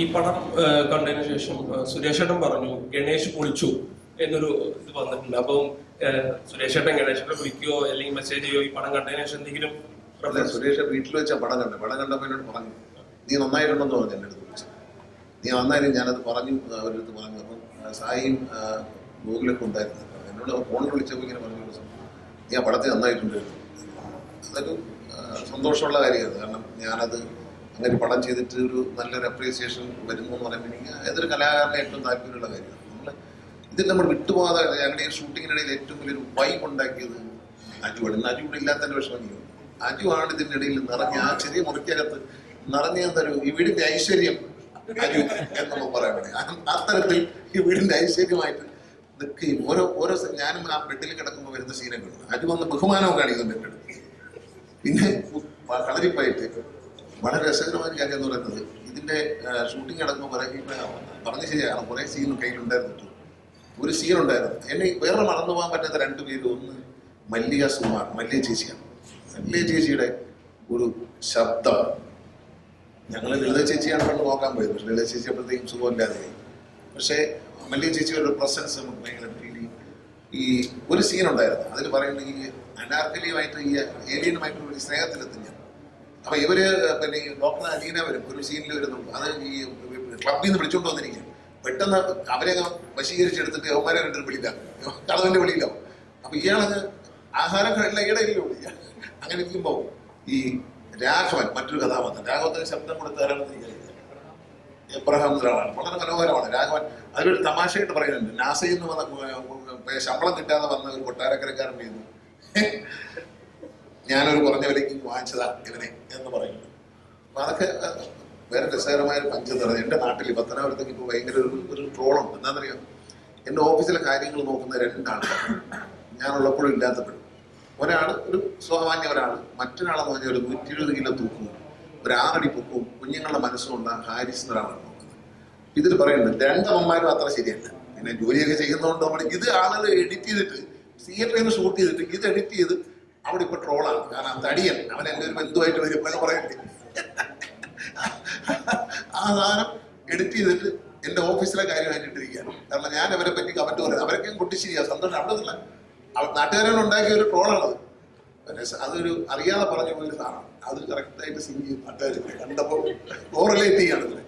ഈ പടം കണ്ടതിന് ശേഷം സുരേഷേട്ടൻ പറഞ്ഞു ഗണേഷ് പൊളിച്ചു എന്നൊരു ഇത് വന്നിട്ടുണ്ട്. അപ്പം സുരേഷേട്ടൻ ഗണേഷേട്ടൻ വിളിക്കുകയോ അല്ലെങ്കിൽ മെസ്സേജ് ചെയ്യോ ഈ പടം കണ്ടതിന് ശേഷം എന്തെങ്കിലും? സുരേഷ് വീട്ടിൽ വെച്ച പടം കണ്ടപ്പോൾ എന്നോട് പറഞ്ഞു, നീ നന്നായിട്ടുണ്ടെന്ന് പറഞ്ഞു. എൻ്റെ അടുത്ത് വിളിച്ചു, നീ നന്നായിരുന്നു. ഞാനത് പറഞ്ഞു, അവരുടെ അടുത്ത് പറഞ്ഞു. അപ്പം സായിയും ഗൂഗിളൊക്കെ ഉണ്ടായിരുന്നു. എന്നോട് ഫോണിൽ വിളിച്ചപ്പോൾ ഇങ്ങനെ പറഞ്ഞു, നീ ആ പടത്തിൽ നന്നായിട്ടുണ്ട്. അതൊരു സന്തോഷമുള്ള കാര്യമാണ്. കാരണം ഞാനത് അങ്ങനെ പടം ചെയ്തിട്ട് ഒരു നല്ലൊരു അപ്രീസിയേഷൻ വരുന്നു എന്ന് പറയുമ്പോൾ എനിക്ക് ഏതൊരു കലാകാരനെ ഏറ്റവും താല്പര്യമുള്ള കാര്യമാണ്. ഇതിൽ നമ്മൾ വിട്ടുപോകാതെ ഞങ്ങളുടെ ഈ ഷൂട്ടിങ്ങിനിടയിൽ ഏറ്റവും വലിയൊരു വൈബ് ഉണ്ടാക്കിയത് അജുവാണ്. ഇന്ന് അജു ഇവിടെ ഇല്ലാത്തതിൻ്റെ വിഷമം. അജുവാണ് ഇതിൻ്റെ ഇടയിൽ നിറഞ്ഞ ആ ചെറിയ മുറിക്കകത്ത് നിറഞ്ഞ എന്തൊരു ഈ വീടിന്റെ ഐശ്വര്യം അജു എന്ന് പറയാൻ വേണ്ടി അത്തരത്തിൽ ഈ വീടിന്റെ ഐശ്വര്യമായിട്ട് നിൽക്കുകയും ഓരോ ഞാനും ആ ബെഡിൽ കിടക്കുമ്പോൾ വരുന്ന സീനൊക്കെ ഉണ്ട്. അജു വന്ന് ബഹുമാനവും കാണിക്കുന്നുണ്ട് എൻ്റെ അടുത്ത്. പിന്നെ കളരിപ്പായിട്ട് വളരെ രസകരമായ കാര്യം എന്ന് പറയുന്നത്, ഇതിന്റെ ഷൂട്ടിംഗ് നടക്കുമ്പോൾ പറഞ്ഞ ശരിയാണ്, കുറെ സീനും കയ്യിലുണ്ടായിരുന്നു. ഒരു സീനുണ്ടായിരുന്നു എന്നെ വേറെ മറന്നു പോകാൻ പറ്റാത്ത രണ്ടുപേരും. ഒന്ന് മല്ലിക സുമാർ, മല്ലിക ചേച്ചിയാണ്. മല്ലിക ചേച്ചിയുടെ ഒരു ശബ്ദം, ഞങ്ങൾ ലളിത ചേച്ചിയാണ് കണ്ട് നോക്കാൻ പോയത്. പക്ഷെ ലളിത ചേച്ചി അപ്പോഴത്തേക്കും സുഖമില്ലാതെ. പക്ഷേ മല്ലിക ചേച്ചിയുടെ ഒരു പ്രസൻസ് നമുക്ക് ഭയങ്കര ഫീൽ ചെയ്യും. ഈ ഒരു സീനുണ്ടായിരുന്നു, അതിൽ പറയുന്നത് ഈ അനാർക്കലിയുമായിട്ട് ഈ ഏലിയനുമായിട്ടുള്ള ഒരു സ്നേഹത്തിലെത്തും ഞാൻ. അപ്പൊ ഇവര് പിന്നെ ഈ ഡോക്ടർ അലീന വരും, ഒരു സീനിൽ വരുന്നുള്ളൂ. അത് ഈ ക്ലബിൽ നിന്ന് വിളിച്ചോണ്ട് വന്നിരിക്കും. പെട്ടെന്ന് അവരെ വശീകരിച്ചെടുത്തിട്ട് യവന്മാരെ രണ്ടൊരു വിളിയില്ല, കളവന്റെ വിളിയിലാവും. അപ്പൊ ഇയാളത് ആഹാരം എല്ലാം ഇടയില്ലോ. അങ്ങനെ ഇരിക്കുമ്പോൾ ഈ രാഘവൻ, മറ്റൊരു കഥാപാത്രം, രാഘവത്തിന് ശബ്ദം കൊടുത്ത എബ്രഹാം ഒരാളാണ്, വളരെ മനോഹരമാണ് രാഘവൻ. അതിലൊരു തമാശയായിട്ട് പറയുന്നുണ്ട്, നാസയിൽ നിന്ന് വന്ന ശമ്പളം കിട്ടാതെ വന്ന ഒരു കൊട്ടാരക്കരക്കാരൻ ചെയ്യുന്നു, ഞാനൊരു കുറഞ്ഞ വിലയ്ക്ക് വാങ്ങിച്ചതാ ഇവനെ എന്ന് പറയുന്നു. അപ്പൊ അതൊക്കെ വേറെ രസകരമായ ഒരു പഞ്ച് നിറഞ്ഞു. എൻ്റെ നാട്ടിൽ പത്തനാപുരത്തേക്ക് ഇപ്പോൾ ഭയങ്കര ഒരു ട്രോളുണ്ട്. എന്താണെന്നറിയാം, എൻ്റെ ഓഫീസിലെ കാര്യങ്ങൾ നോക്കുന്ന രണ്ടാണ് ഞാനുള്ളപ്പോഴും ഇല്ലാത്തപ്പോഴും. ഒരാൾ ഒരു സ്വാമാന്യ ഒരാൾ, മറ്റൊരാളെന്ന് പറഞ്ഞാൽ ഒരു 120 കിലോ തൂക്കും, ഒരു 6 അടി പൊക്കവും കുഞ്ഞുങ്ങളുടെ മനസ്സുകൊണ്ട് ഹാരിസ് ഒരാളാണ് നോക്കുന്നത്. ഇതിൽ പറയുന്നുണ്ട് രണ്ടമ്മമാരും അത്ര ശരിയല്ല. പിന്നെ ജോലിയൊക്കെ ചെയ്യുന്നതുകൊണ്ട് നമ്മൾ ഇത് ആളുകൾ എഡിറ്റ് ചെയ്തിട്ട് തിയേറ്ററിൽ നിന്ന് ഷൂട്ട് ചെയ്തിട്ട് ഇത് എഡിറ്റ് ചെയ്ത് അവിടെ ഇപ്പൊ ട്രോളാണ്. കാരണം തടിയൻ അവൻ എൻ്റെ ഒരു ബന്ധുവായിട്ട് വരും എന്ന് പറയണ്ടേ. ആ സാധനം എഡിറ്റ് ചെയ്തിട്ട് എൻ്റെ ഓഫീസിലെ കാര്യമായിട്ടിരിക്കുകയാണ്. കാരണം ഞാൻ അവരെ പറ്റി കമന്റ് പറയാം. അവരൊക്കെ പൊട്ടിച്ചിരിക്കുക, സന്തോഷം. അവിടെ നിന്നില്ല, നാട്ടുകാരോട് ഉണ്ടാക്കിയ ഒരു ട്രോളാണത്. അതൊരു അറിയാതെ പറഞ്ഞു പോയൊരു സാധനം. അത് കറക്റ്റായിട്ട് സിംഗ് നാട്ടുകാർ കണ്ടപ്പോൾ കോറിലേറ്റ് ചെയ്യാണ് ഇതിനെ.